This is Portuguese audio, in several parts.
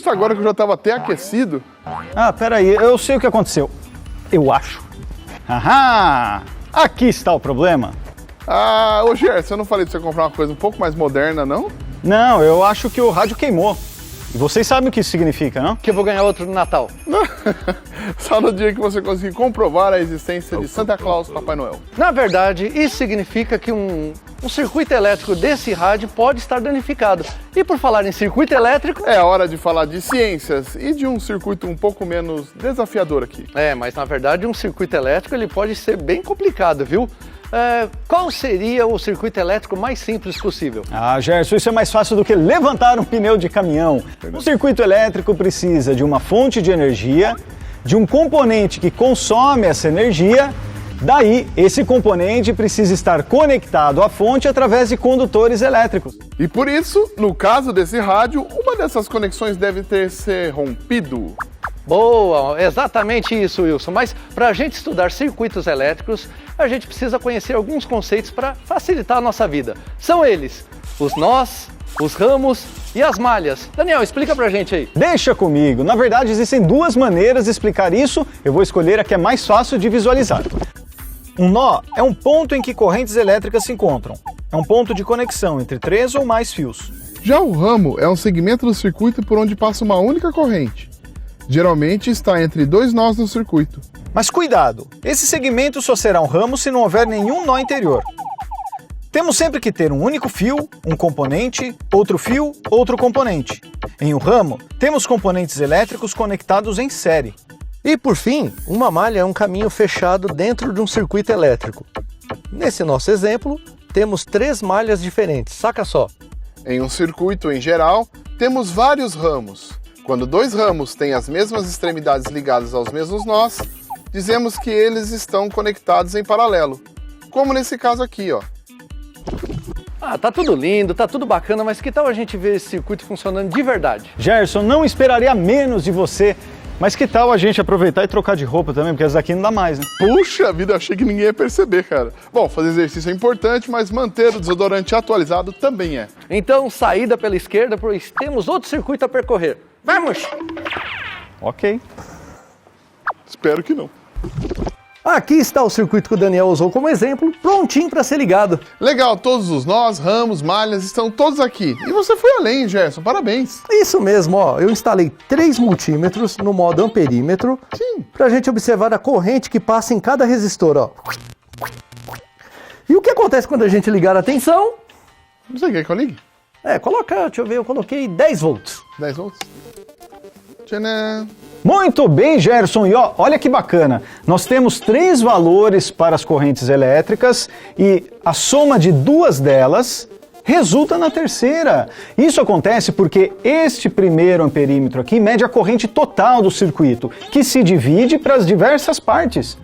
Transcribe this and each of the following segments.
Justo agora que eu já estava até aquecido. Ah, peraí, eu sei o que aconteceu. Eu acho. Ahá! Aqui está o problema. Ah, ô Gerson, eu não falei pra você comprar uma coisa um pouco mais moderna, não? Não, eu acho que o rádio queimou. E vocês sabem o que isso significa, não? Que eu vou ganhar outro no Natal. Só no dia que você conseguir comprovar a existência de Santa Claus Papai Noel. Na verdade, isso significa que um circuito elétrico desse rádio pode estar danificado. E por falar em circuito elétrico... É hora de falar de ciências e de um circuito um pouco menos desafiador aqui. Mas na verdade um circuito elétrico ele pode ser bem complicado, viu? Qual seria o circuito elétrico mais simples possível? Ah, Gerson, isso é mais fácil do que levantar um pneu de caminhão. Um circuito elétrico precisa de uma fonte de energia, de um componente que consome essa energia. Daí, esse componente precisa estar conectado à fonte através de condutores elétricos. E por isso, no caso desse rádio, uma dessas conexões deve ter se rompido. Boa, exatamente isso, Wilson. Mas para a gente estudar circuitos elétricos, a gente precisa conhecer alguns conceitos para facilitar a nossa vida. São eles: os nós, os ramos e as malhas. Daniel, explica pra gente aí. Deixa comigo. Na verdade, existem duas maneiras de explicar isso. Eu vou escolher a que é mais fácil de visualizar. Um nó é um ponto em que correntes elétricas se encontram. É um ponto de conexão entre 3 ou mais fios. Já o ramo é um segmento do circuito por onde passa uma única corrente. Geralmente está entre 2 nós no circuito. Mas cuidado, esse segmento só será um ramo se não houver nenhum nó interior. Temos sempre que ter um único fio, um componente, outro fio, outro componente. Em um ramo, temos componentes elétricos conectados em série. E por fim, uma malha é um caminho fechado dentro de um circuito elétrico. Nesse nosso exemplo, temos 3 malhas diferentes, saca só. Em um circuito em geral, temos vários ramos. Quando 2 ramos têm as mesmas extremidades ligadas aos mesmos nós, dizemos que eles estão conectados em paralelo. Como nesse caso aqui, ó. Ah, tá tudo lindo, tá tudo bacana, mas que tal a gente ver esse circuito funcionando de verdade? Gerson, não esperaria menos de você. Mas que tal a gente aproveitar e trocar de roupa também, porque essa daqui não dá mais, né? Puxa vida, achei que ninguém ia perceber, cara. Bom, fazer exercício é importante, mas manter o desodorante atualizado também é. Então, saída pela esquerda, pois temos outro circuito a percorrer. Vamos! Ok. Espero que não. Aqui está o circuito que o Daniel usou como exemplo, prontinho para ser ligado. Legal, todos os nós, ramos, malhas estão todos aqui. E você foi além, Gerson, parabéns. Isso mesmo, ó. Eu instalei 3 multímetros no modo amperímetro. Sim. Para a gente observar a corrente que passa em cada resistor, ó. E o que acontece quando a gente ligar a tensão? Você quer que eu ligue? Coloca, deixa eu ver, eu coloquei 10 volts. 10 volts. Tcharam. Muito bem, Gerson, e ó, olha que bacana, nós temos 3 valores para as correntes elétricas e a soma de 2 delas resulta na terceira. Isso acontece porque este primeiro amperímetro aqui mede a corrente total do circuito, que se divide para as diversas partes.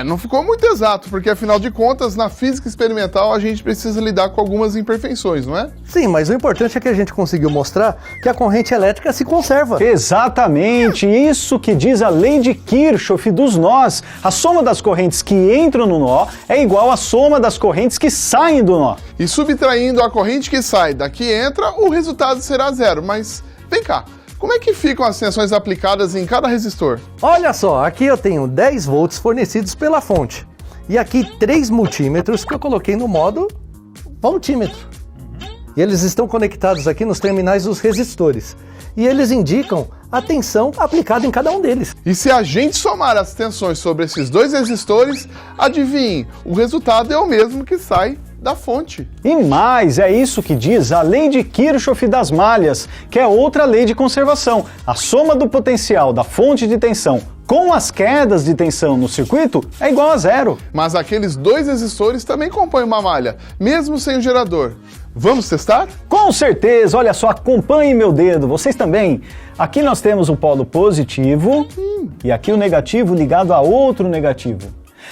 Não ficou muito exato, porque afinal de contas, na física experimental, a gente precisa lidar com algumas imperfeições, não é? Sim, mas o importante é que a gente conseguiu mostrar que a corrente elétrica se conserva. Exatamente, isso que diz a lei de Kirchhoff dos nós. A soma das correntes que entram no nó é igual à soma das correntes que saem do nó. E subtraindo a corrente que sai da que entra, o resultado será 0. Mas vem cá, como é que ficam as tensões aplicadas em cada resistor? Olha só, aqui eu tenho 10 volts fornecidos pela fonte. E aqui 3 multímetros que eu coloquei no modo voltímetro. E eles estão conectados aqui nos terminais dos resistores. E eles indicam a tensão aplicada em cada um deles. E se a gente somar as tensões sobre esses 2 resistores, adivinhe, o resultado é o mesmo que sai da fonte. E mais, é isso que diz a lei de Kirchhoff das malhas, que é outra lei de conservação. A soma do potencial da fonte de tensão com as quedas de tensão no circuito é igual a 0. Mas aqueles 2 resistores também compõem uma malha, mesmo sem o gerador. Vamos testar? Com certeza, olha só, acompanhe meu dedo, vocês também. Aqui nós temos o polo positivo e aqui o negativo ligado a outro negativo.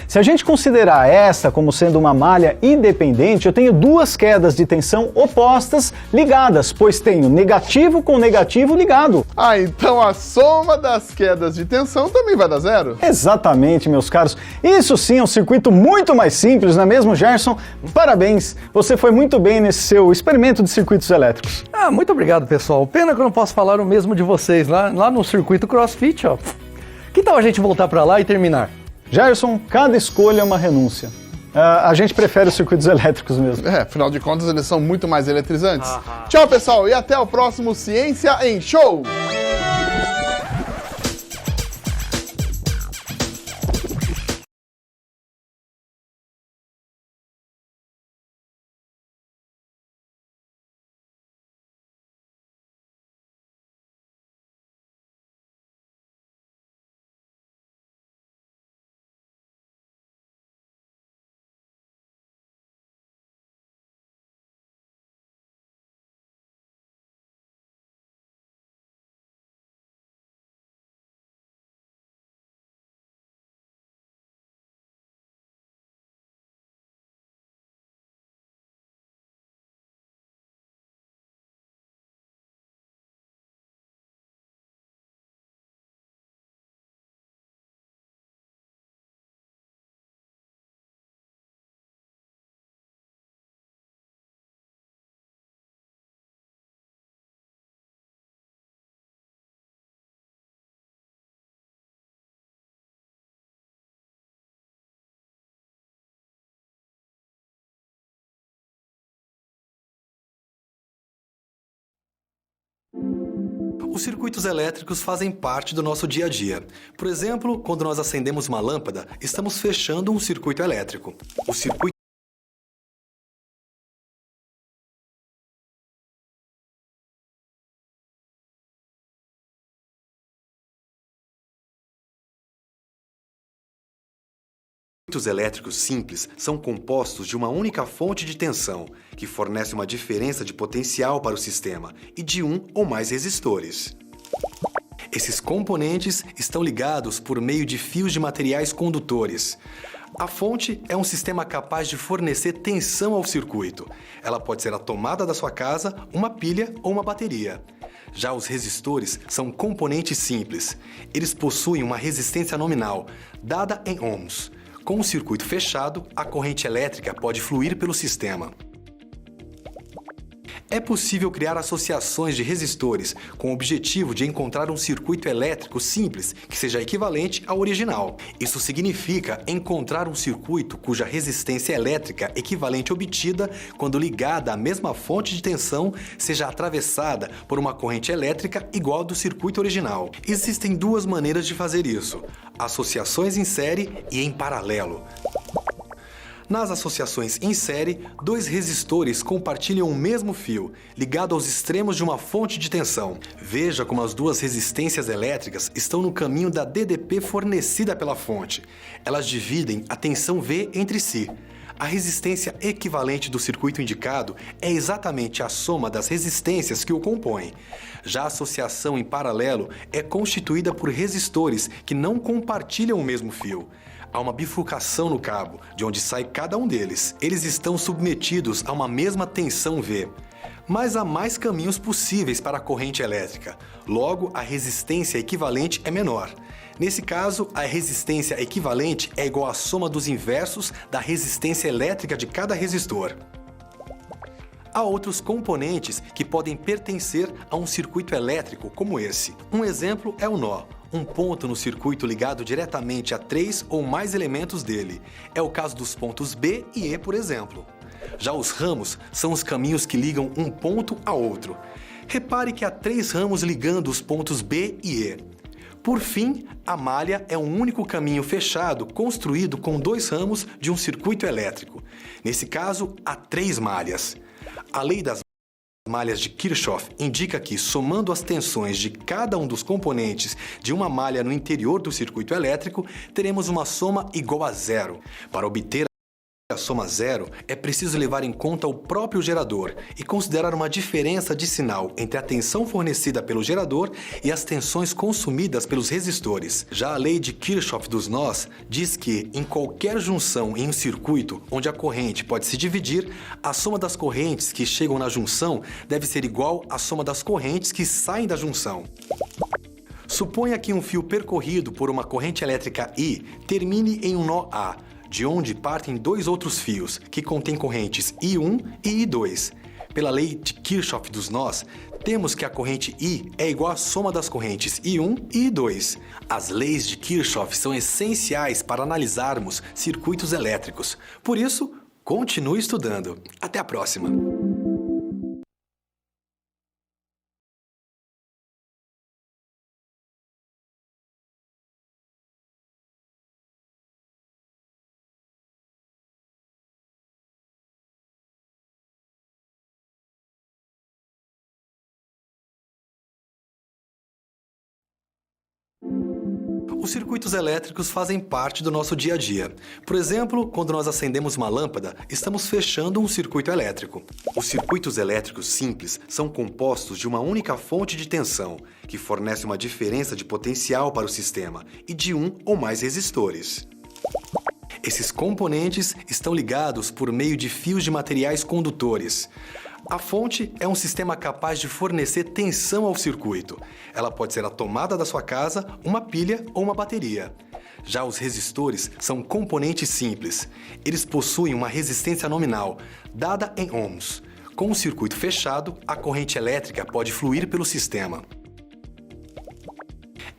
Se a gente considerar esta como sendo uma malha independente, eu tenho duas quedas de tensão opostas ligadas, pois tenho negativo com negativo ligado. Ah, então a soma das quedas de tensão também vai dar zero? Exatamente, meus caros. Isso sim é um circuito muito mais simples, não é mesmo, Gerson? Parabéns, você foi muito bem nesse seu experimento de circuitos elétricos. Ah, muito obrigado, pessoal. Pena que eu não posso falar o mesmo de vocês lá no circuito CrossFit, ó. Que tal a gente voltar para lá e terminar? Gerson, cada escolha é uma renúncia. A gente prefere os circuitos elétricos mesmo. Afinal de contas, eles são muito mais eletrizantes. Tchau, pessoal, e até o próximo Ciência em Show! Os circuitos elétricos fazem parte do nosso dia a dia. Por exemplo, quando nós acendemos uma lâmpada, estamos fechando um circuito elétrico. O circuito Circuitos elétricos simples são compostos de uma única fonte de tensão, que fornece uma diferença de potencial para o sistema, e de um ou mais resistores. Esses componentes estão ligados por meio de fios de materiais condutores. A fonte é um sistema capaz de fornecer tensão ao circuito. Ela pode ser a tomada da sua casa, uma pilha ou uma bateria. Já os resistores são componentes simples. Eles possuem uma resistência nominal, dada em ohms. Com o circuito fechado, a corrente elétrica pode fluir pelo sistema. É possível criar associações de resistores com o objetivo de encontrar um circuito elétrico simples que seja equivalente ao original. Isso significa encontrar um circuito cuja resistência elétrica equivalente obtida quando ligada à mesma fonte de tensão seja atravessada por uma corrente elétrica igual ao do circuito original. Existem duas maneiras de fazer isso: associações em série e em paralelo. Nas associações em série, dois resistores compartilham o mesmo fio, ligado aos extremos de uma fonte de tensão. Veja como as duas resistências elétricas estão no caminho da DDP fornecida pela fonte. Elas dividem a tensão V entre si. A resistência equivalente do circuito indicado é exatamente a soma das resistências que o compõem. Já a associação em paralelo é constituída por resistores que não compartilham o mesmo fio. Há uma bifurcação no cabo, de onde sai cada um deles. Eles estão submetidos a uma mesma tensão V. Mas há mais caminhos possíveis para a corrente elétrica. Logo, a resistência equivalente é menor. Nesse caso, a resistência equivalente é igual à soma dos inversos da resistência elétrica de cada resistor. Há outros componentes que podem pertencer a um circuito elétrico como esse. Um exemplo é o nó, um ponto no circuito ligado diretamente a 3 ou mais elementos dele. É o caso dos pontos B e E, por exemplo. Já os ramos são os caminhos que ligam um ponto a outro. Repare que há 3 ramos ligando os pontos B e E. Por fim, a malha é um único caminho fechado construído com 2 ramos de um circuito elétrico. Nesse caso, há 3 malhas. A lei das malhas de Kirchhoff indica que, somando as tensões de cada um dos componentes de uma malha no interior do circuito elétrico, teremos uma soma igual a zero. Para obter A soma zero, é preciso levar em conta o próprio gerador e considerar uma diferença de sinal entre a tensão fornecida pelo gerador e as tensões consumidas pelos resistores. Já a lei de Kirchhoff dos nós diz que, em qualquer junção em um circuito onde a corrente pode se dividir, a soma das correntes que chegam na junção deve ser igual à soma das correntes que saem da junção. Suponha que um fio percorrido por uma corrente elétrica I termine em um nó A, de onde partem dois outros fios, que contêm correntes I1 e I2. Pela lei de Kirchhoff dos nós, temos que a corrente I é igual à soma das correntes I1 e I2. As leis de Kirchhoff são essenciais para analisarmos circuitos elétricos. Por isso, continue estudando. Até a próxima! Os circuitos elétricos fazem parte do nosso dia a dia. Por exemplo, quando nós acendemos uma lâmpada, estamos fechando um circuito elétrico. Os circuitos elétricos simples são compostos de uma única fonte de tensão, que fornece uma diferença de potencial para o sistema, e de um ou mais resistores. Esses componentes estão ligados por meio de fios de materiais condutores. A fonte é um sistema capaz de fornecer tensão ao circuito. Ela pode ser a tomada da sua casa, uma pilha ou uma bateria. Já os resistores são componentes simples. Eles possuem uma resistência nominal, dada em ohms. Com o circuito fechado, a corrente elétrica pode fluir pelo sistema.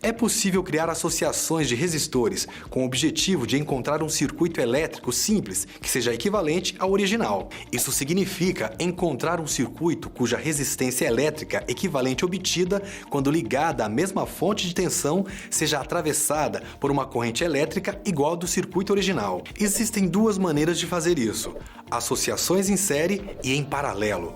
É possível criar associações de resistores com o objetivo de encontrar um circuito elétrico simples que seja equivalente ao original. Isso significa encontrar um circuito cuja resistência elétrica equivalente obtida quando ligada à mesma fonte de tensão seja atravessada por uma corrente elétrica igual ao do circuito original. Existem duas maneiras de fazer isso: associações em série e em paralelo.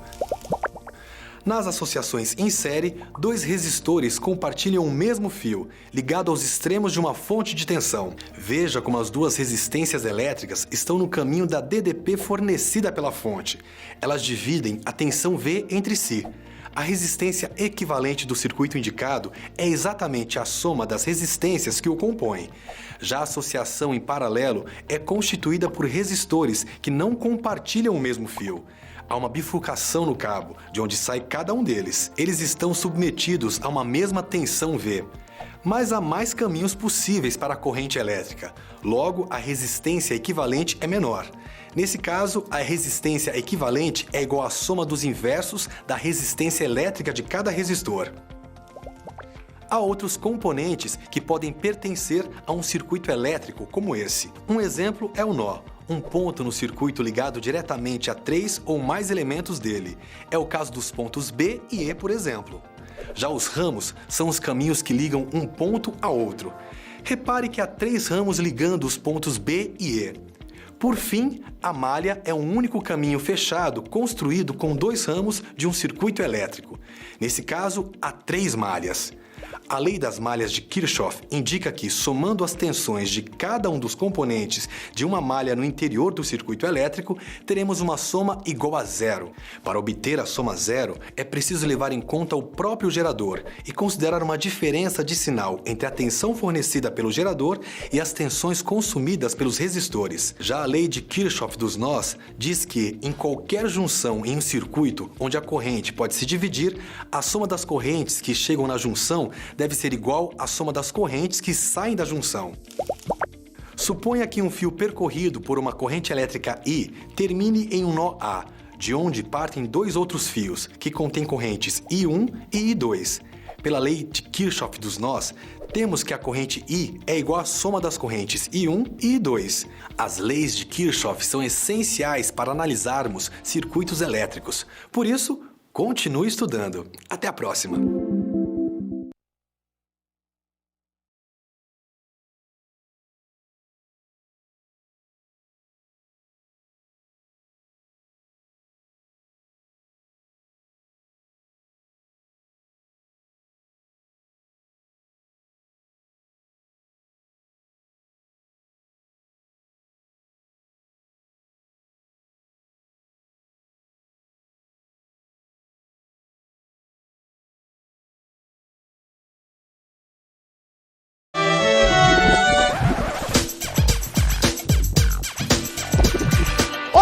Nas associações em série, dois resistores compartilham o mesmo fio, ligado aos extremos de uma fonte de tensão. Veja como as duas resistências elétricas estão no caminho da DDP fornecida pela fonte. Elas dividem a tensão V entre si. A resistência equivalente do circuito indicado é exatamente a soma das resistências que o compõem. Já a associação em paralelo é constituída por resistores que não compartilham o mesmo fio. Há uma bifurcação no cabo, de onde sai cada um deles. Eles estão submetidos a uma mesma tensão V. Mas há mais caminhos possíveis para a corrente elétrica. Logo, a resistência equivalente é menor. Nesse caso, a resistência equivalente é igual à soma dos inversos da resistência elétrica de cada resistor. Há outros componentes que podem pertencer a um circuito elétrico como esse. Um exemplo é o nó, um ponto no circuito ligado diretamente a 3 ou mais elementos dele. É o caso dos pontos B e E, por exemplo. Já os ramos são os caminhos que ligam um ponto a outro. Repare que há 3 ramos ligando os pontos B e E. Por fim, a malha é um único caminho fechado construído com 2 ramos de um circuito elétrico. Nesse caso, há 3 malhas. A lei das malhas de Kirchhoff indica que, somando as tensões de cada um dos componentes de uma malha no interior do circuito elétrico, teremos uma soma igual a zero. Para obter a soma zero, é preciso levar em conta o próprio gerador e considerar uma diferença de sinal entre a tensão fornecida pelo gerador e as tensões consumidas pelos resistores. Já a lei de Kirchhoff dos nós diz que, em qualquer junção em um circuito onde a corrente pode se dividir, a soma das correntes que chegam na junção deve ser igual à soma das correntes que saem da junção. Suponha que um fio percorrido por uma corrente elétrica I termine em um nó A, de onde partem 2 outros fios, que contêm correntes I1 e I2. Pela lei de Kirchhoff dos nós, temos que a corrente I é igual à soma das correntes I1 e I2. As leis de Kirchhoff são essenciais para analisarmos circuitos elétricos. Por isso, continue estudando. Até a próxima!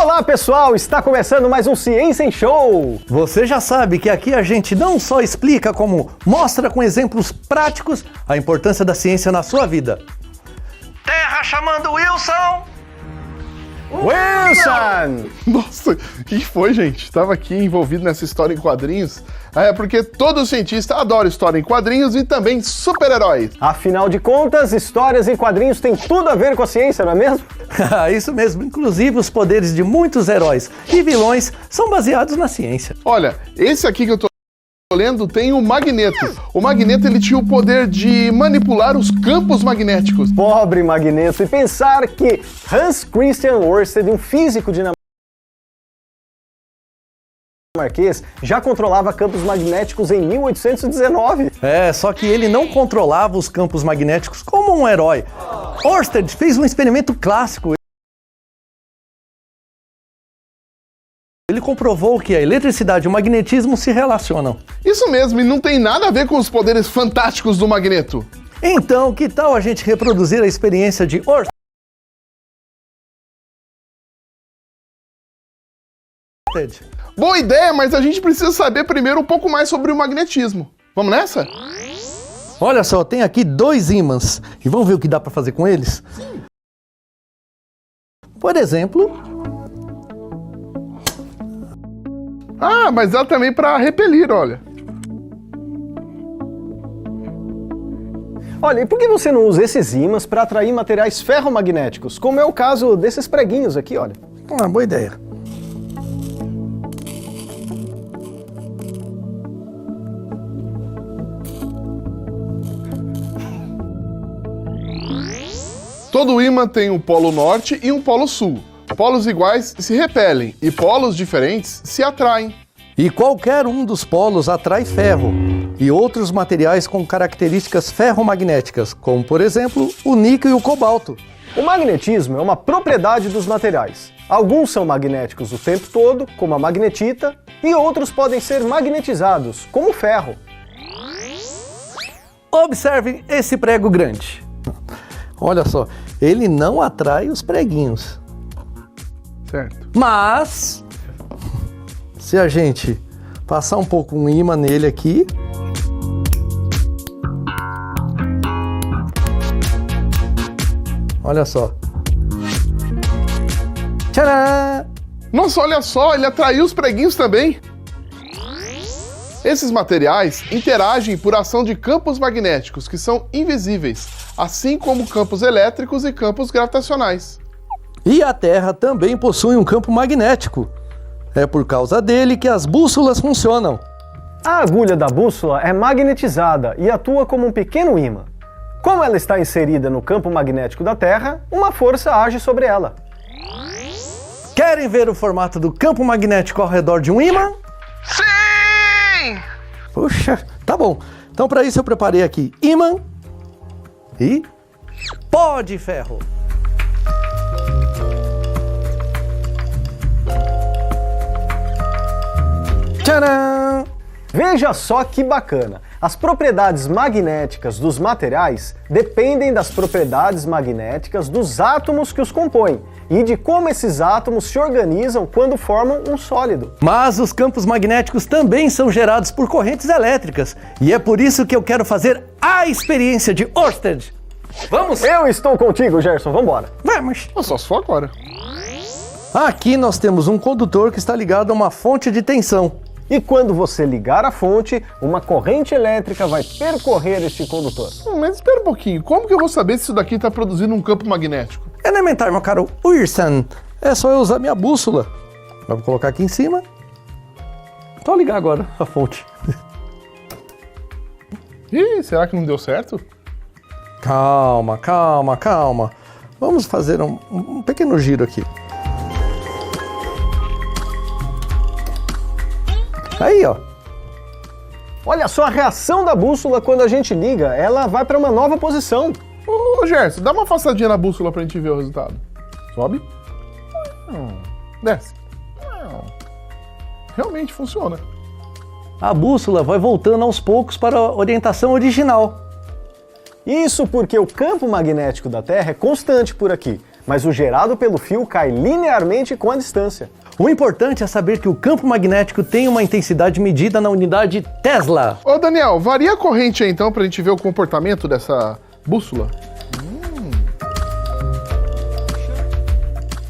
Olá pessoal, está começando mais um Ciência em Show! Você já sabe que aqui a gente não só explica como mostra com exemplos práticos a importância da ciência na sua vida. Terra chamando Wilson! Wilson! Nossa, o que foi, gente? Estava aqui envolvido nessa história em quadrinhos. É porque todo cientista adora história em quadrinhos e também super-heróis. Afinal de contas, histórias em quadrinhos têm tudo a ver com a ciência, não é mesmo? Isso mesmo, inclusive os poderes de muitos heróis e vilões são baseados na ciência. Olha, esse aqui que eu tô lendo tem o Magneto. O Magneto, ele tinha o poder de manipular os campos magnéticos. Pobre Magneto, e pensar que Hans Christian Ørsted, um físico dinamarquês, já controlava campos magnéticos em 1819. Só que ele não controlava os campos magnéticos como um herói. Ørsted fez um experimento clássico. Ele comprovou que a eletricidade e o magnetismo se relacionam. Isso mesmo, e não tem nada a ver com os poderes fantásticos do Magneto. Então, que tal a gente reproduzir a experiência de Ørsted? Boa ideia, mas a gente precisa saber primeiro um pouco mais sobre o magnetismo. Vamos nessa? Olha só, tem aqui 2 ímãs. E vamos ver o que dá para fazer com eles? Por exemplo... Ah, mas dá também para repelir, olha. Olha, e por que você não usa esses ímãs para atrair materiais ferromagnéticos, como é o caso desses preguinhos aqui, olha? Boa ideia. Todo ímã tem um polo norte e um polo sul. Polos iguais se repelem e polos diferentes se atraem. E qualquer um dos polos atrai ferro e outros materiais com características ferromagnéticas, como por exemplo o níquel e o cobalto. O magnetismo é uma propriedade dos materiais. Alguns são magnéticos o tempo todo, como a magnetita, e outros podem ser magnetizados, como o ferro. Observem esse prego grande. Olha só, ele não atrai os preguinhos. Certo. Mas, se a gente passar um pouco um ímã nele aqui... Olha só. Tcharam! Nossa, olha só, ele atraiu os preguinhos também. Esses materiais interagem por ação de campos magnéticos que são invisíveis, assim como campos elétricos e campos gravitacionais. E a Terra também possui um campo magnético. É por causa dele que as bússolas funcionam. A agulha da bússola é magnetizada e atua como um pequeno ímã. Como ela está inserida no campo magnético da Terra, uma força age sobre ela. Querem ver o formato do campo magnético ao redor de um ímã? Sim! Puxa, tá bom. Então para isso eu preparei aqui ímã e pó de ferro. Tcharam! Veja só que bacana! As propriedades magnéticas dos materiais dependem das propriedades magnéticas dos átomos que os compõem e de como esses átomos se organizam quando formam um sólido. Mas os campos magnéticos também são gerados por correntes elétricas e é por isso que eu quero fazer a experiência de Ørsted. Vamos? Eu estou contigo, Gerson, vambora! Vamos! Só se for agora. Aqui nós temos um condutor que está ligado a uma fonte de tensão. E quando você ligar a fonte, uma corrente elétrica vai percorrer este condutor. Mas espera um pouquinho, como que eu vou saber se isso daqui está produzindo um campo magnético? Elementar, meu caro Wilson. É só eu usar minha bússola. Vamos colocar aqui em cima. Só ligar agora a fonte. Ih, será que não deu certo? Calma, calma, calma. Vamos fazer um pequeno giro aqui. Aí, ó. Olha só a reação da bússola quando a gente liga, ela vai para uma nova posição. Ô, Gerson, dá uma afastadinha na bússola pra gente ver o resultado. Sobe. Desce. Realmente funciona. A bússola vai voltando aos poucos para a orientação original. Isso porque o campo magnético da Terra é constante por aqui, mas o gerado pelo fio cai linearmente com a distância. O importante é saber que o campo magnético tem uma intensidade medida na unidade Tesla. Ô Daniel, varia a corrente aí então pra gente ver o comportamento dessa bússola.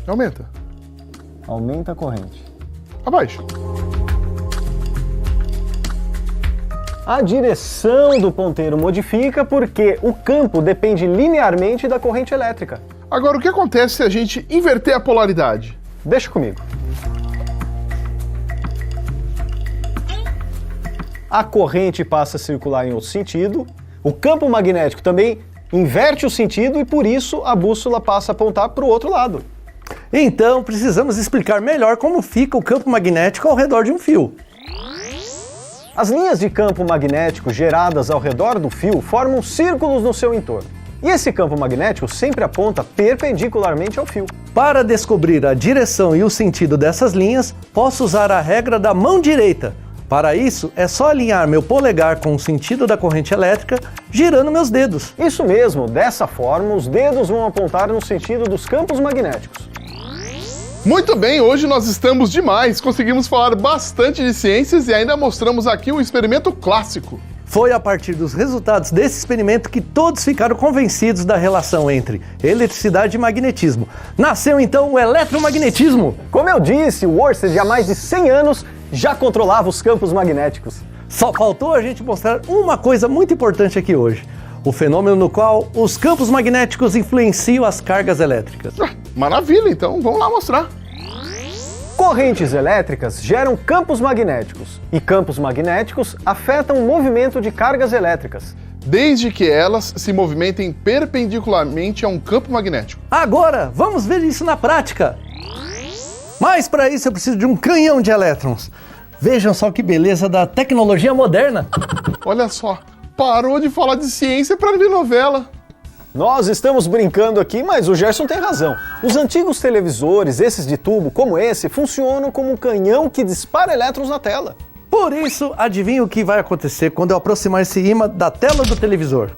Aumenta. Aumenta a corrente. Abaixa. A direção do ponteiro modifica porque o campo depende linearmente da corrente elétrica. Agora, o que acontece se a gente inverter a polaridade? Deixa comigo. A corrente passa a circular em outro sentido, o campo magnético também inverte o sentido e por isso a bússola passa a apontar para o outro lado. Então, precisamos explicar melhor como fica o campo magnético ao redor de um fio. As linhas de campo magnético geradas ao redor do fio formam círculos no seu entorno. E esse campo magnético sempre aponta perpendicularmente ao fio. Para descobrir a direção e o sentido dessas linhas, posso usar a regra da mão direita. Para isso, é só alinhar meu polegar com o sentido da corrente elétrica, girando meus dedos. Isso mesmo, dessa forma, os dedos vão apontar no sentido dos campos magnéticos. Muito bem, hoje nós estamos demais. Conseguimos falar bastante de ciências e ainda mostramos aqui um experimento clássico. Foi a partir dos resultados desse experimento que todos ficaram convencidos da relação entre eletricidade e magnetismo. Nasceu então o eletromagnetismo. Como eu disse, o Ørsted há mais de 100 anos já controlava os campos magnéticos. Só faltou a gente mostrar uma coisa muito importante aqui hoje. O fenômeno no qual os campos magnéticos influenciam as cargas elétricas. Maravilha, então vamos lá mostrar. Correntes elétricas geram campos magnéticos e campos magnéticos afetam o movimento de cargas elétricas. Desde que elas se movimentem perpendicularmente a um campo magnético. Agora, vamos ver isso na prática. Mas para isso eu preciso de um canhão de elétrons. Vejam só que beleza da tecnologia moderna. Olha só, parou de falar de ciência para ver novela. Nós estamos brincando aqui, mas o Gerson tem razão. Os antigos televisores, esses de tubo, como esse, funcionam como um canhão que dispara elétrons na tela. Por isso, adivinha o que vai acontecer quando eu aproximar esse imã da tela do televisor?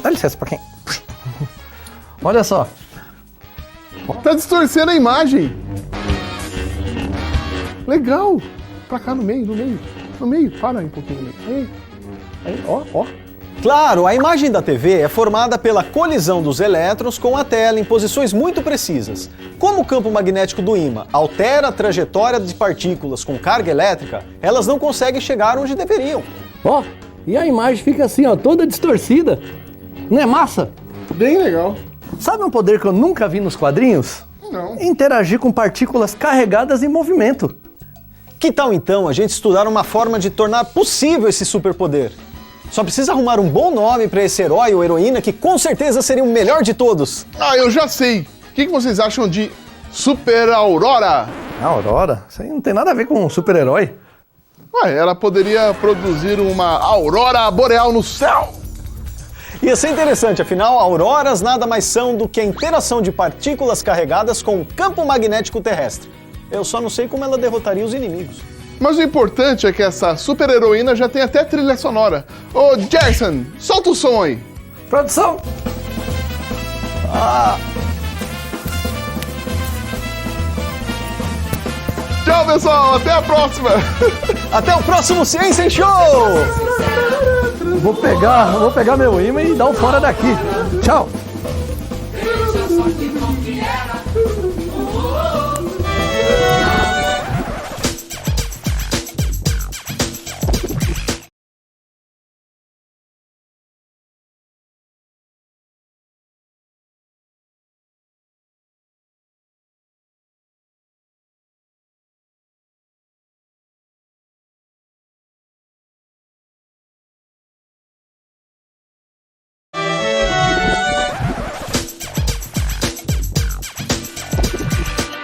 Dá licença pra quem? Olha só. Tá distorcendo a imagem. Legal. Pra cá no meio. Para aí um pouquinho. Aí, ó. Claro, a imagem da TV é formada pela colisão dos elétrons com a tela em posições muito precisas. Como o campo magnético do ímã altera a trajetória de partículas com carga elétrica, elas não conseguem chegar onde deveriam. Ó, e a imagem fica assim, ó, toda distorcida. Não é massa? Bem legal. Sabe um poder que eu nunca vi nos quadrinhos? Não. Interagir com partículas carregadas em movimento. Que tal então a gente estudar uma forma de tornar possível esse superpoder? Só precisa arrumar um bom nome para esse herói ou heroína que com certeza seria o melhor de todos. Ah, eu já sei. O que vocês acham de Super Aurora? A Aurora? Isso aí não tem nada a ver com um super-herói. Ué, ela poderia produzir uma aurora boreal no céu. Ia ser interessante, afinal, auroras nada mais são do que a interação de partículas carregadas com o campo magnético terrestre. Eu só não sei como ela derrotaria os inimigos. Mas o importante é que essa super heroína já tem até trilha sonora. Ô, Jason, solta o som aí. Produção! Tchau, pessoal. Até a próxima. Até o próximo Ciência em Show! Vou pegar meu imã e dar um fora daqui. Tchau!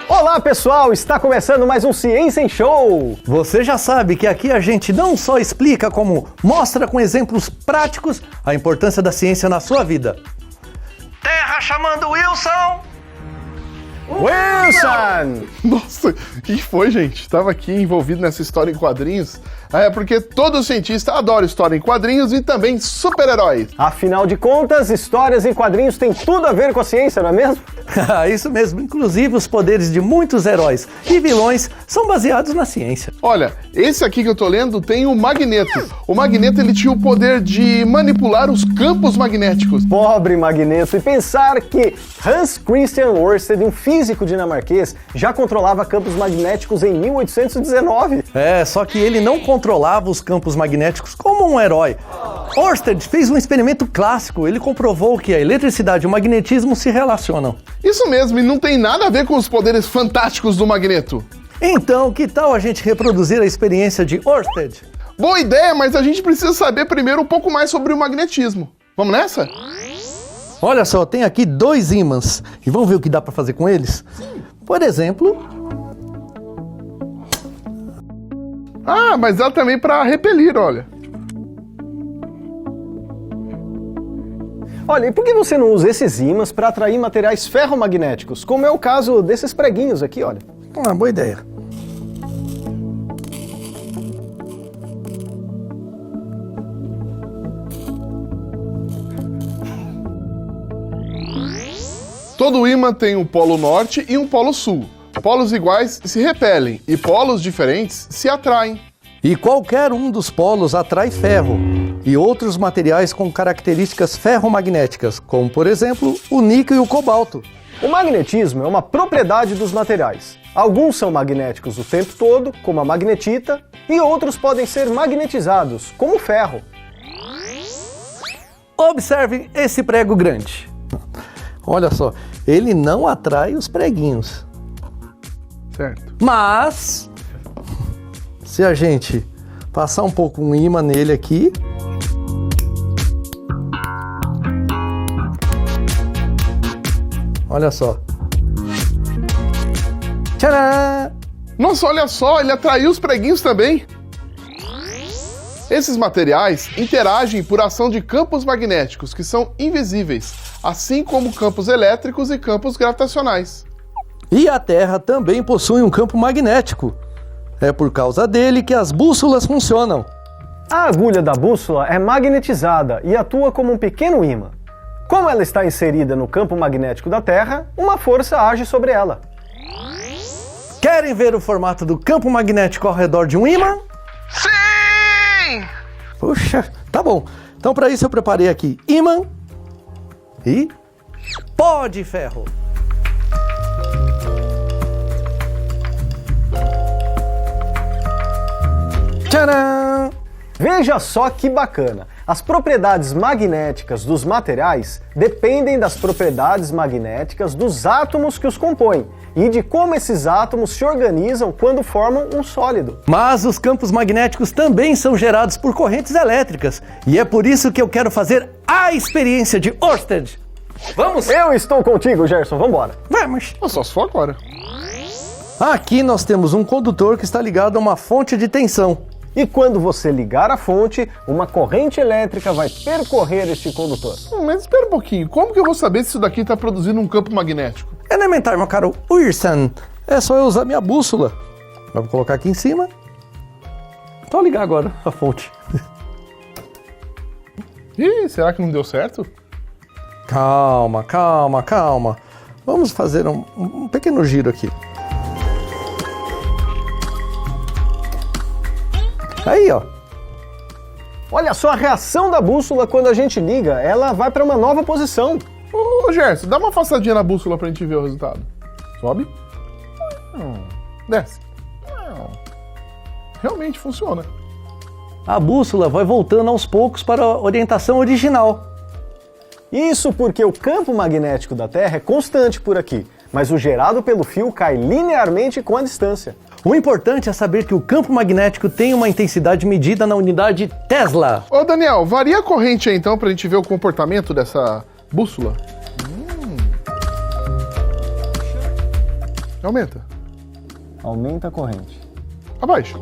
Olá pessoal, está começando mais um Ciência em Show! Você já sabe que aqui a gente não só explica, como mostra com exemplos práticos a importância da ciência na sua vida. Terra chamando Wilson! Wilson! Wilson! Nossa, o que foi, gente? Estava aqui envolvido nessa história em quadrinhos. É porque todo cientista adora história em quadrinhos e também super-heróis. Afinal de contas, histórias em quadrinhos têm tudo a ver com a ciência, não é mesmo? Isso mesmo, inclusive os poderes de muitos heróis e vilões são baseados na ciência. Olha, esse aqui que eu tô lendo tem o Magneto. O Magneto, ele tinha o poder de manipular os campos magnéticos. Pobre Magneto, e pensar que Hans Christian Ørsted, um físico dinamarquês, já controlava campos magnéticos em 1819. Só que ele não controlava os campos magnéticos como um herói. Ørsted fez um experimento clássico, ele comprovou que a eletricidade e o magnetismo se relacionam. Isso mesmo, e não tem nada a ver com os poderes fantásticos do Magneto. Então, que tal a gente reproduzir a experiência de Ørsted? Boa ideia, mas a gente precisa saber primeiro um pouco mais sobre o magnetismo. Vamos nessa? Olha só, tem aqui 2 ímãs e vamos ver o que dá para fazer com eles? Por exemplo... Ah, mas dá também para repelir, olha. Olha, e por que você não usa esses ímãs para atrair materiais ferromagnéticos, como é o caso desses preguinhos aqui, olha? Boa ideia. Todo ímã tem um polo norte e um polo sul. Polos iguais se repelem e polos diferentes se atraem. E qualquer um dos polos atrai ferro e outros materiais com características ferromagnéticas, como por exemplo o níquel e o cobalto. O magnetismo é uma propriedade dos materiais. Alguns são magnéticos o tempo todo, como a magnetita, e outros podem ser magnetizados, como o ferro. Observe esse prego grande. Olha só, ele não atrai os preguinhos. Certo. Mas, se a gente passar um pouco um ímã nele aqui... Olha só. Tcharam! Nossa, olha só, ele atraiu os preguinhos também. Esses materiais interagem por ação de campos magnéticos que são invisíveis, assim como campos elétricos e campos gravitacionais. E a Terra também possui um campo magnético. É por causa dele que as bússolas funcionam. A agulha da bússola é magnetizada e atua como um pequeno ímã. Como ela está inserida no campo magnético da Terra, uma força age sobre ela. Querem ver o formato do campo magnético ao redor de um ímã? Sim! Puxa, tá bom. Então para isso eu preparei aqui ímã e pó de ferro. Tcharam! Veja só que bacana! As propriedades magnéticas dos materiais dependem das propriedades magnéticas dos átomos que os compõem e de como esses átomos se organizam quando formam um sólido. Mas os campos magnéticos também são gerados por correntes elétricas e é por isso que eu quero fazer a experiência de Ørsted. Vamos? Eu estou contigo, Gerson, vambora! Vamos! Só se for agora. Aqui nós temos um condutor que está ligado a uma fonte de tensão. E quando você ligar a fonte, uma corrente elétrica vai percorrer este condutor. Mas espera um pouquinho, como que eu vou saber se isso daqui está produzindo um campo magnético? Elementar, meu caro Wilson. É só eu usar minha bússola. Vamos colocar aqui em cima. Então ligar agora a fonte. Ih, será que não deu certo? Calma, calma, calma. Vamos fazer um pequeno giro aqui. Aí, ó. Olha só a reação da bússola quando a gente liga, ela vai para uma nova posição. Ô, Gerson, dá uma afastadinha na bússola pra gente ver o resultado. Sobe. Desce. Realmente funciona. A bússola vai voltando aos poucos para a orientação original. Isso porque o campo magnético da Terra é constante por aqui, mas o gerado pelo fio cai linearmente com a distância. O importante é saber que o campo magnético tem uma intensidade medida na unidade Tesla. Ô, Daniel, varia a corrente aí então pra gente ver o comportamento dessa bússola. Aumenta. Aumenta a corrente. Abaixa.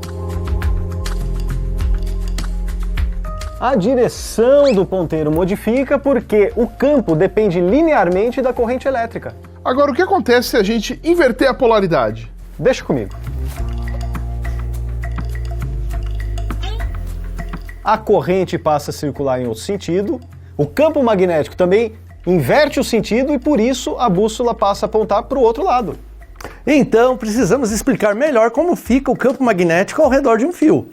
A direção do ponteiro modifica porque o campo depende linearmente da corrente elétrica. Agora, o que acontece se a gente inverter a polaridade? Deixa comigo. A corrente passa a circular em outro sentido, o campo magnético também inverte o sentido e por isso a bússola passa a apontar para o outro lado. Então, precisamos explicar melhor como fica o campo magnético ao redor de um fio.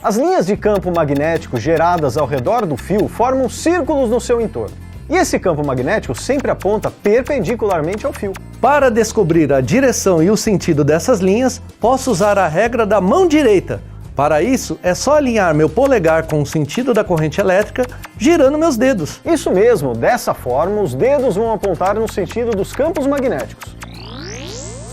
As linhas de campo magnético geradas ao redor do fio formam círculos no seu entorno. E esse campo magnético sempre aponta perpendicularmente ao fio. Para descobrir a direção e o sentido dessas linhas, posso usar a regra da mão direita. Para isso, é só alinhar meu polegar com o sentido da corrente elétrica, girando meus dedos. Isso mesmo, dessa forma os dedos vão apontar no sentido dos campos magnéticos.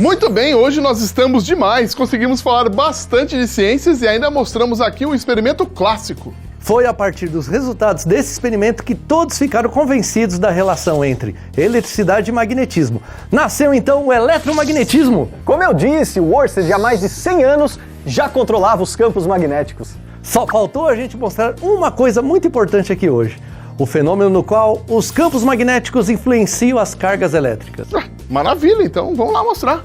Muito bem, hoje nós estamos demais. Conseguimos falar bastante de ciências e ainda mostramos aqui um experimento clássico. Foi a partir dos resultados desse experimento que todos ficaram convencidos da relação entre eletricidade e magnetismo. Nasceu então o eletromagnetismo. Como eu disse, o Ørsted há mais de 100 anos já controlava os campos magnéticos. Só faltou a gente mostrar uma coisa muito importante aqui hoje. O fenômeno no qual os campos magnéticos influenciam as cargas elétricas. Maravilha, então vamos lá mostrar.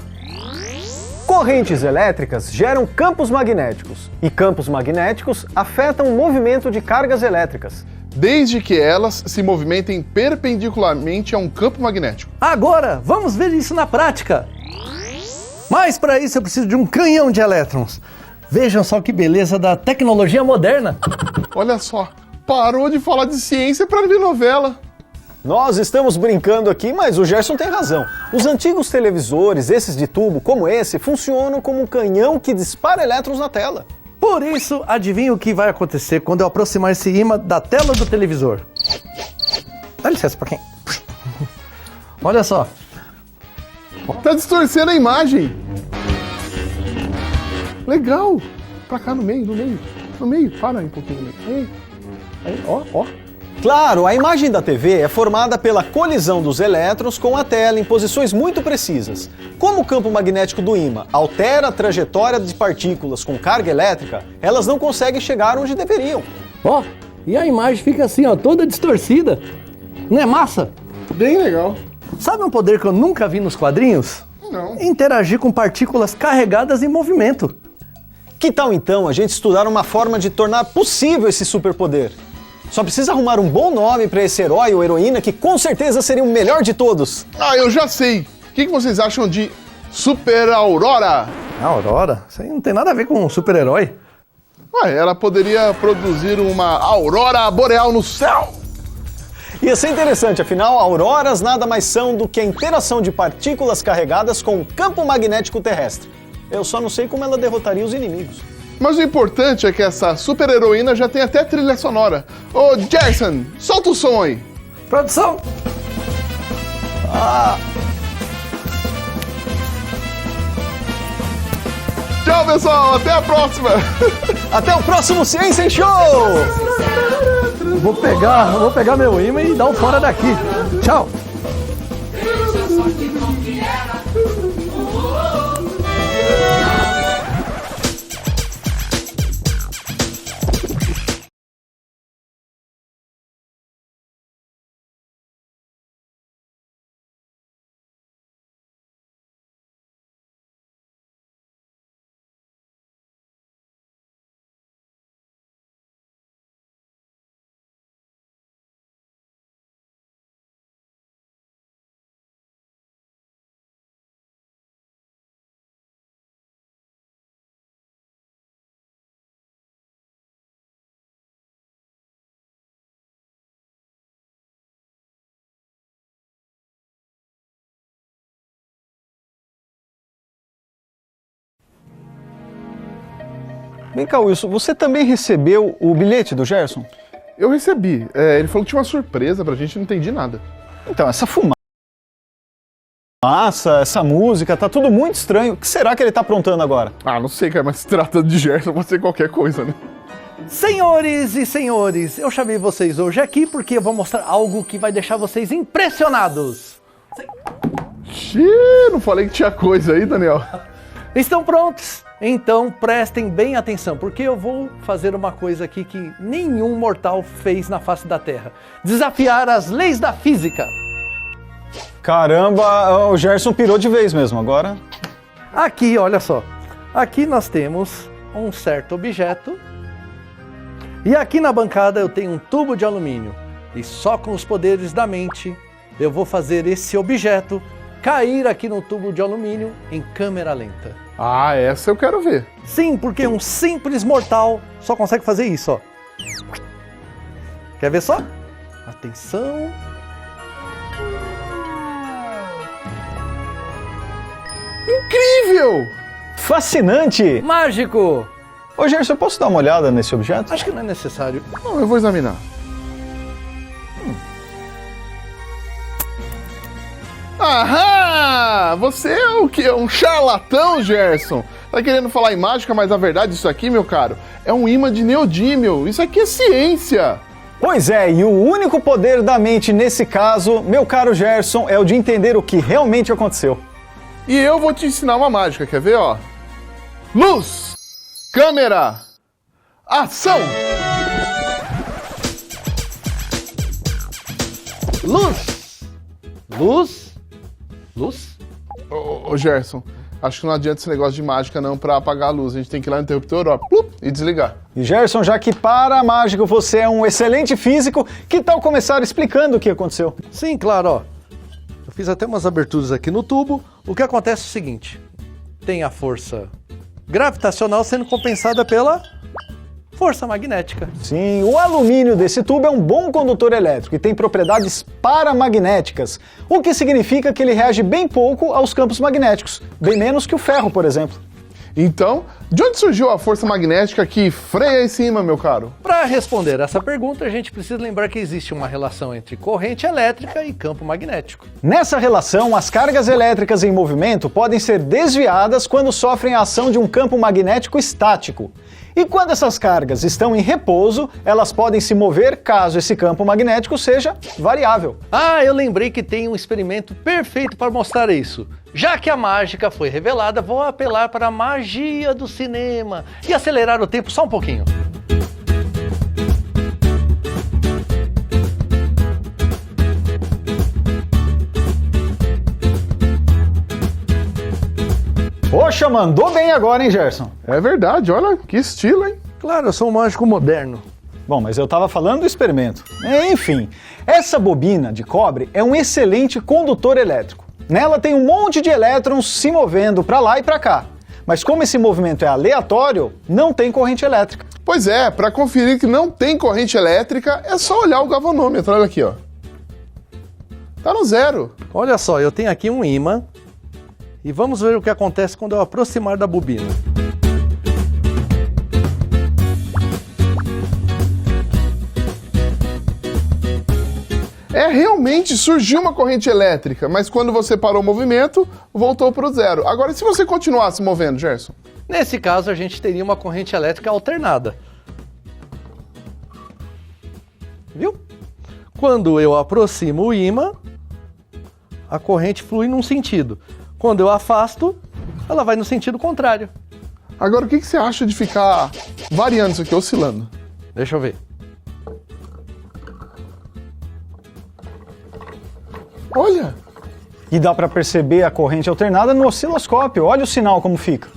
Correntes elétricas geram campos magnéticos e campos magnéticos afetam o movimento de cargas elétricas. Desde que elas se movimentem perpendicularmente a um campo magnético. Agora, vamos ver isso na prática. Mas para isso eu preciso de um canhão de elétrons. Vejam só que beleza da tecnologia moderna. Olha só, parou de falar de ciência para ver novela. Nós estamos brincando aqui, mas o Gerson tem razão. Os antigos televisores, esses de tubo, como esse, funcionam como um canhão que dispara elétrons na tela. Por isso, adivinha o que vai acontecer quando eu aproximar esse imã da tela do televisor? Dá licença, pra quem? Olha só. Tá distorcendo a imagem. Legal. Pra cá, no meio. Para aí um pouquinho. Aí, ó. Claro, a imagem da TV é formada pela colisão dos elétrons com a tela em posições muito precisas. Como o campo magnético do ímã altera a trajetória de partículas com carga elétrica, elas não conseguem chegar onde deveriam. Ó, e a imagem fica assim, ó, toda distorcida. Não é massa? Bem legal. Sabe um poder que eu nunca vi nos quadrinhos? Não. Interagir com partículas carregadas em movimento. Que tal então a gente estudar uma forma de tornar possível esse superpoder? Só precisa arrumar um bom nome para esse herói ou heroína que com certeza seria o melhor de todos. Ah, eu já sei. O que vocês acham de Super Aurora? A Aurora? Isso aí não tem nada a ver com um super-herói. Ué, ela poderia produzir uma aurora boreal no céu. Ia ser interessante, afinal, auroras nada mais são do que a interação de partículas carregadas com o campo magnético terrestre. Eu só não sei como ela derrotaria os inimigos. Mas o importante é que essa super heroína já tem até trilha sonora. Ô, Jason, solta o som aí. Produção! Tchau, pessoal. Até a próxima. Até o próximo Ciência em Show! Vou pegar meu imã e dar um fora daqui. Tchau! Vem cá, Wilson, você também recebeu o bilhete do Gerson? Eu recebi. Ele falou que tinha uma surpresa pra gente, não entendi nada. Então, essa fumaça, essa música, tá tudo muito estranho. O que será que ele tá aprontando agora? Ah, não sei, cara, mas se tratando de Gerson, pode ser qualquer coisa, né? Senhores e senhores, eu chamei vocês hoje aqui porque eu vou mostrar algo que vai deixar vocês impressionados. Xiii, não falei que tinha coisa aí, Daniel. Estão prontos? Então prestem bem atenção, porque eu vou fazer uma coisa aqui que nenhum mortal fez na face da Terra. Desafiar as leis da física. Caramba, o Gerson pirou de vez mesmo agora. Aqui, olha só. Aqui nós temos um certo objeto. E aqui na bancada eu tenho um tubo de alumínio. E só com os poderes da mente eu vou fazer esse objeto cair aqui no tubo de alumínio em câmera lenta. Ah, essa eu quero ver. Sim, porque um simples mortal só consegue fazer isso, ó. Quer ver só? Atenção. Incrível! Fascinante! Mágico! Ô Gerson, eu posso dar uma olhada nesse objeto? Acho que não é necessário. Não, eu vou examinar. Ahá! Você é o quê? Um charlatão, Gerson? Tá querendo falar em mágica, mas na verdade isso aqui, meu caro, é um imã de neodímio. Isso aqui é ciência. Pois é, e o único poder da mente nesse caso, meu caro Gerson, é o de entender o que realmente aconteceu. E eu vou te ensinar uma mágica, quer ver, ó? Luz! Câmera! Ação! Luz! Luz? Luz? Ô Gerson, acho que não adianta esse negócio de mágica não pra apagar a luz. A gente tem que ir lá no interruptor, ó, plup, e desligar. E Gerson, já que para a mágica você é um excelente físico, que tal começar explicando o que aconteceu? Sim, claro, ó. Eu fiz até umas aberturas aqui no tubo. O que acontece é o seguinte. Tem a força gravitacional sendo compensada pela força magnética. Sim, o alumínio desse tubo é um bom condutor elétrico e tem propriedades paramagnéticas, o que significa que ele reage bem pouco aos campos magnéticos, bem menos que o ferro, por exemplo. Então, de onde surgiu a força magnética que freia esse imã, meu caro? Para responder essa pergunta, a gente precisa lembrar que existe uma relação entre corrente elétrica e campo magnético. Nessa relação, as cargas elétricas em movimento podem ser desviadas quando sofrem a ação de um campo magnético estático. E quando essas cargas estão em repouso, elas podem se mover caso esse campo magnético seja variável. Ah, eu lembrei que tem um experimento perfeito para mostrar isso. Já que a mágica foi revelada, vou apelar para a magia do cinema e acelerar o tempo só um pouquinho. Poxa, mandou bem agora, hein, Gerson? É verdade, olha que estilo, hein? Claro, eu sou um mágico moderno. Bom, mas eu estava falando do experimento. Enfim, essa bobina de cobre é um excelente condutor elétrico. Nela tem um monte de elétrons se movendo para lá e para cá. Mas como esse movimento é aleatório, não tem corrente elétrica. Pois é, para conferir que não tem corrente elétrica, é só olhar o galvanômetro, olha aqui, ó. Tá no zero. Olha só, eu tenho aqui um ímã e vamos ver o que acontece quando eu aproximar da bobina. É, realmente surgiu uma corrente elétrica, mas quando você parou o movimento, voltou para o zero. Agora, e se você continuasse movendo, Gerson? Nesse caso, a gente teria uma corrente elétrica alternada. Viu? Quando eu aproximo o ímã, a corrente flui num sentido. Quando eu afasto, ela vai no sentido contrário. Agora, o que você acha de ficar variando isso aqui, oscilando? Deixa eu ver. Olha! E dá para perceber a corrente alternada no osciloscópio. Olha o sinal como fica.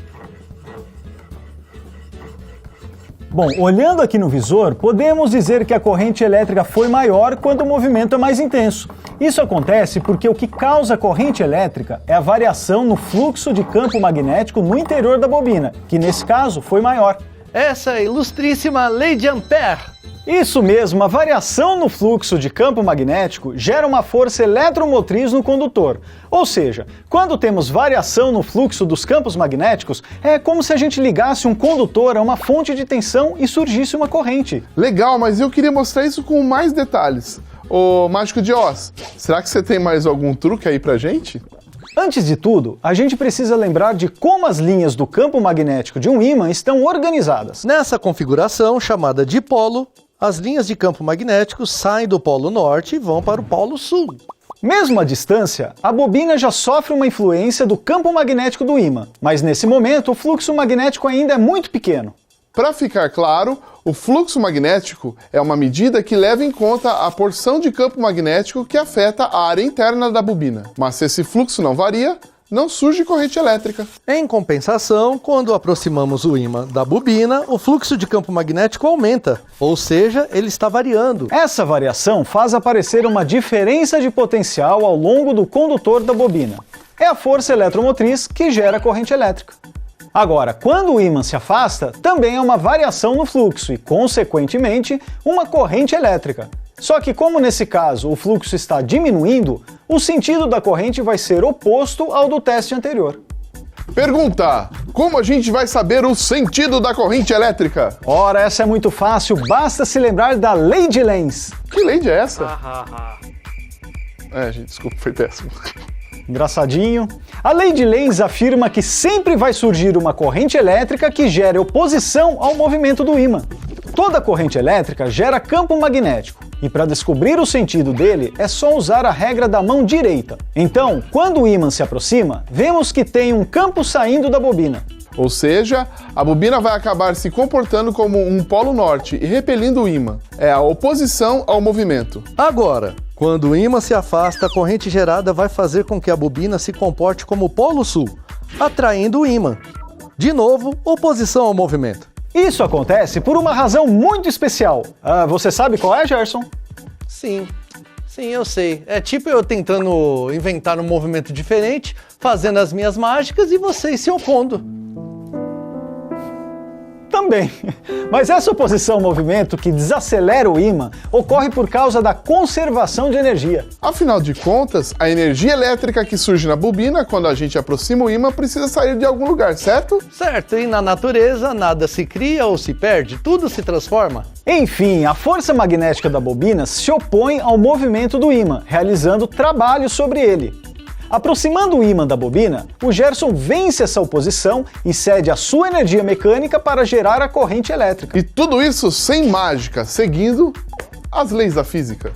Bom, olhando aqui no visor, podemos dizer que a corrente elétrica foi maior quando o movimento é mais intenso. Isso acontece porque o que causa corrente elétrica é a variação no fluxo de campo magnético no interior da bobina, que nesse caso foi maior. Essa é a ilustríssima lei de Ampère. Isso mesmo, a variação no fluxo de campo magnético gera uma força eletromotriz no condutor. Ou seja, quando temos variação no fluxo dos campos magnéticos, é como se a gente ligasse um condutor a uma fonte de tensão e surgisse uma corrente. Legal, mas eu queria mostrar isso com mais detalhes. Ô, Mágico de Oz, será que você tem mais algum truque aí pra gente? Antes de tudo, a gente precisa lembrar de como as linhas do campo magnético de um ímã estão organizadas. Nessa configuração, chamada dipolo, as linhas de campo magnético saem do polo norte e vão para o polo sul. Mesmo à distância, a bobina já sofre uma influência do campo magnético do ímã, mas nesse momento o fluxo magnético ainda é muito pequeno. Para ficar claro, o fluxo magnético é uma medida que leva em conta a porção de campo magnético que afeta a área interna da bobina. Mas se esse fluxo não varia, não surge corrente elétrica. Em compensação, quando aproximamos o ímã da bobina, o fluxo de campo magnético aumenta, ou seja, ele está variando. Essa variação faz aparecer uma diferença de potencial ao longo do condutor da bobina. É a força eletromotriz que gera corrente elétrica. Agora, quando o ímã se afasta, também há uma variação no fluxo e, consequentemente, uma corrente elétrica. Só que como nesse caso o fluxo está diminuindo, o sentido da corrente vai ser oposto ao do teste anterior. Pergunta: como a gente vai saber o sentido da corrente elétrica? Ora, essa é muito fácil, basta se lembrar da lei de Lenz. Que lei é essa? Gente, desculpa, foi péssimo. Engraçadinho. A lei de Lenz afirma que sempre vai surgir uma corrente elétrica que gere oposição ao movimento do ímã. Toda corrente elétrica gera campo magnético, e para descobrir o sentido dele é só usar a regra da mão direita. Então, quando o ímã se aproxima, vemos que tem um campo saindo da bobina. Ou seja, a bobina vai acabar se comportando como um polo norte e repelindo o ímã. É a oposição ao movimento. Agora, quando o ímã se afasta, a corrente gerada vai fazer com que a bobina se comporte como o polo sul, atraindo o ímã. De novo, oposição ao movimento. Isso acontece por uma razão muito especial. Você sabe qual é, Gerson? Sim, eu sei. É tipo eu tentando inventar um movimento diferente, fazendo as minhas mágicas e vocês se opondo. Também. Mas essa oposição ao movimento que desacelera o ímã ocorre por causa da conservação de energia. Afinal de contas, a energia elétrica que surge na bobina quando a gente aproxima o ímã precisa sair de algum lugar, certo? Certo, e na natureza nada se cria ou se perde, tudo se transforma. Enfim, a força magnética da bobina se opõe ao movimento do ímã, realizando trabalho sobre ele. Aproximando o ímã da bobina, o Gerson vence essa oposição e cede a sua energia mecânica para gerar a corrente elétrica. E tudo isso sem mágica, seguindo as leis da física.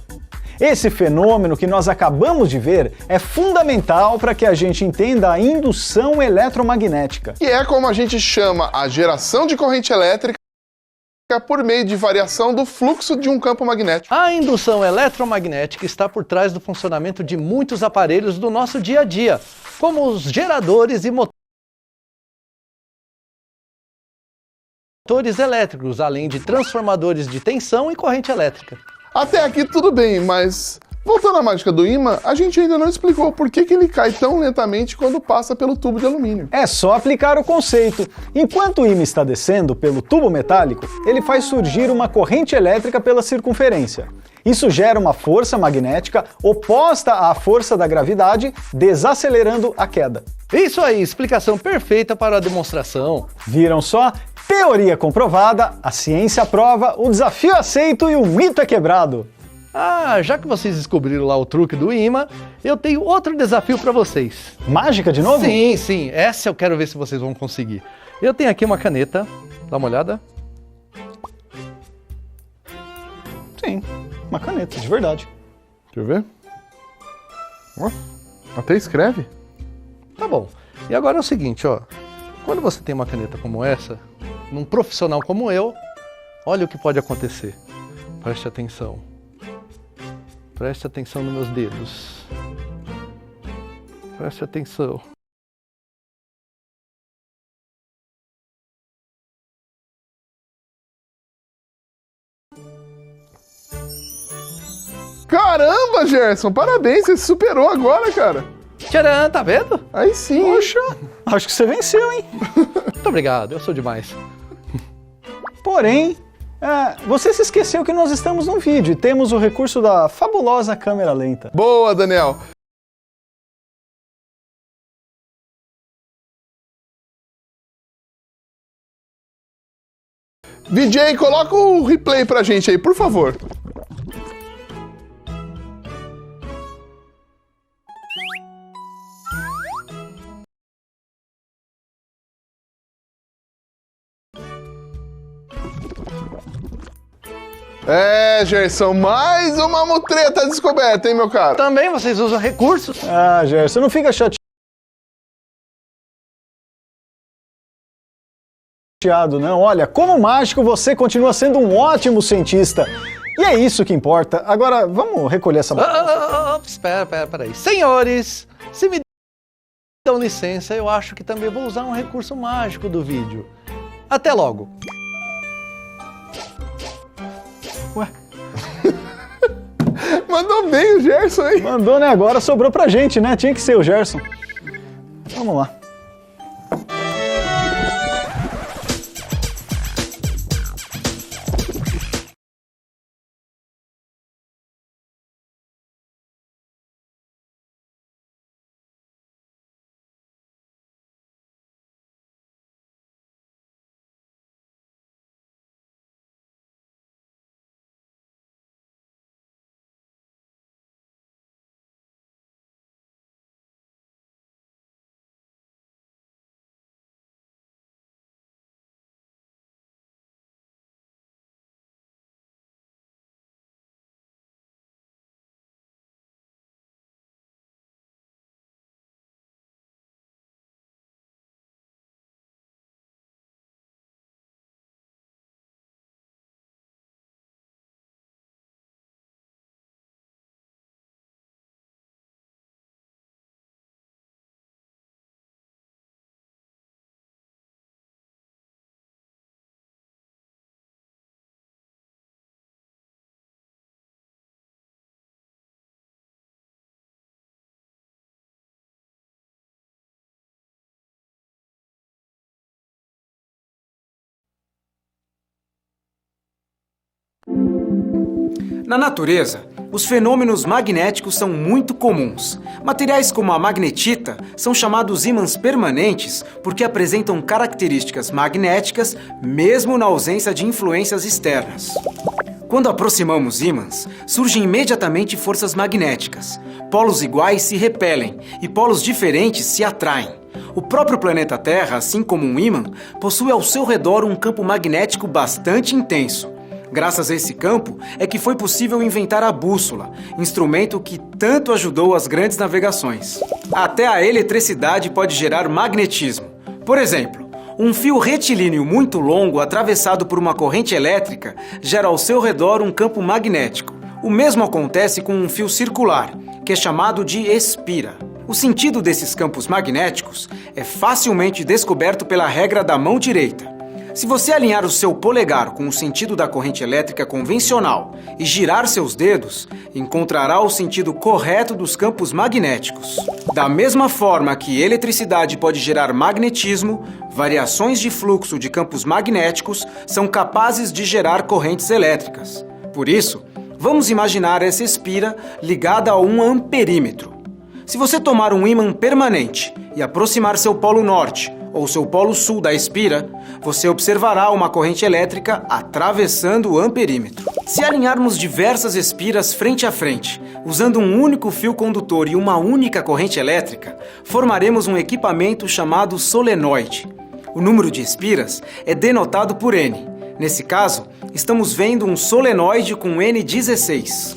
Esse fenômeno que nós acabamos de ver é fundamental para que a gente entenda a indução eletromagnética. E é como a gente chama a geração de corrente elétrica por meio de variação do fluxo de um campo magnético. A indução eletromagnética está por trás do funcionamento de muitos aparelhos do nosso dia a dia, como os geradores e motores elétricos, além de transformadores de tensão e corrente elétrica. Até aqui tudo bem, mas voltando à mágica do ímã, a gente ainda não explicou por que ele cai tão lentamente quando passa pelo tubo de alumínio. É só aplicar o conceito. Enquanto o ímã está descendo pelo tubo metálico, ele faz surgir uma corrente elétrica pela circunferência. Isso gera uma força magnética oposta à força da gravidade, desacelerando a queda. Isso aí, explicação perfeita para a demonstração. Viram só? Teoria comprovada, a ciência prova, o desafio aceito e o mito é quebrado. Já que vocês descobriram lá o truque do ímã, eu tenho outro desafio para vocês. Mágica de novo? Sim, essa eu quero ver se vocês vão conseguir. Eu tenho aqui uma caneta, dá uma olhada. Sim, uma caneta, de verdade. Deixa eu ver. Até escreve. Tá bom. E agora é o seguinte, quando você tem uma caneta como essa, num profissional como eu, olha o que pode acontecer. Preste atenção. Preste atenção nos meus dedos. Preste atenção. Caramba, Gerson, parabéns, você se superou agora, cara. Tcharam, tá vendo? Aí sim. Poxa, acho que você venceu, hein? Muito obrigado, eu sou demais. Porém, você se esqueceu que nós estamos num vídeo e temos o recurso da fabulosa câmera lenta. Boa, Daniel. DJ, coloca o replay pra gente aí, por favor. Gerson, mais uma mutreta descoberta, hein, meu cara? Também vocês usam recursos? Gerson, não fica chateado. não. Olha, como mágico, você continua sendo um ótimo cientista. E é isso que importa. Agora, vamos recolher essa bagunça. Espera aí. Senhores, se me dão licença, eu acho que também vou usar um recurso mágico do vídeo. Até logo. Ué? Mandou bem o Gerson, hein? Mandou, né? Agora sobrou pra gente, né? Tinha que ser o Gerson. Vamos lá. Na natureza, os fenômenos magnéticos são muito comuns. Materiais como a magnetita são chamados ímãs permanentes porque apresentam características magnéticas mesmo na ausência de influências externas. Quando aproximamos ímãs, surgem imediatamente forças magnéticas. Polos iguais se repelem e polos diferentes se atraem. O próprio planeta Terra, assim como um ímã, possui ao seu redor um campo magnético bastante intenso. Graças a esse campo é que foi possível inventar a bússola, instrumento que tanto ajudou as grandes navegações. Até a eletricidade pode gerar magnetismo. Por exemplo, um fio retilíneo muito longo atravessado por uma corrente elétrica gera ao seu redor um campo magnético. O mesmo acontece com um fio circular, que é chamado de espira. O sentido desses campos magnéticos é facilmente descoberto pela regra da mão direita. Se você alinhar o seu polegar com o sentido da corrente elétrica convencional e girar seus dedos, encontrará o sentido correto dos campos magnéticos. Da mesma forma que eletricidade pode gerar magnetismo, variações de fluxo de campos magnéticos são capazes de gerar correntes elétricas. Por isso, vamos imaginar essa espira ligada a um amperímetro. Se você tomar um ímã permanente e aproximar seu polo norte ou seu polo sul da espira, você observará uma corrente elétrica atravessando o amperímetro. Se alinharmos diversas espiras frente a frente, usando um único fio condutor e uma única corrente elétrica, formaremos um equipamento chamado solenoide. O número de espiras é denotado por N. Nesse caso, estamos vendo um solenoide com N16.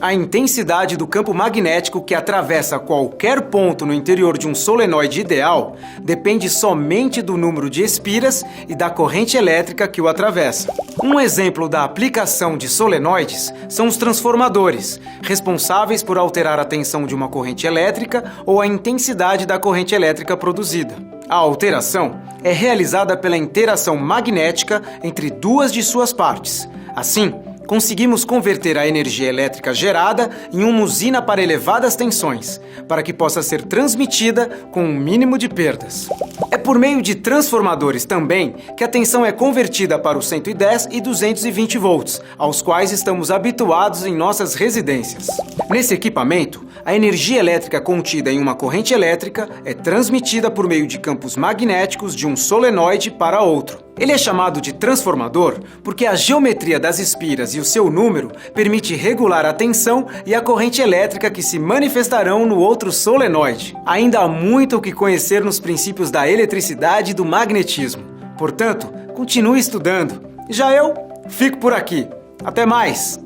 A intensidade do campo magnético que atravessa qualquer ponto no interior de um solenoide ideal depende somente do número de espiras e da corrente elétrica que o atravessa. Um exemplo da aplicação de solenoides são os transformadores, responsáveis por alterar a tensão de uma corrente elétrica ou a intensidade da corrente elétrica produzida. A alteração é realizada pela interação magnética entre duas de suas partes. Assim, conseguimos converter a energia elétrica gerada em uma usina para elevadas tensões, para que possa ser transmitida com um mínimo de perdas. É por meio de transformadores também que a tensão é convertida para os 110 e 220 volts, aos quais estamos habituados em nossas residências. Nesse equipamento, a energia elétrica contida em uma corrente elétrica é transmitida por meio de campos magnéticos de um solenoide para outro. Ele é chamado de transformador porque a geometria das espiras e o seu número permite regular a tensão e a corrente elétrica que se manifestarão no outro solenoide. Ainda há muito o que conhecer nos princípios da eletricidade e do magnetismo. Portanto, continue estudando. Já eu fico por aqui. Até mais!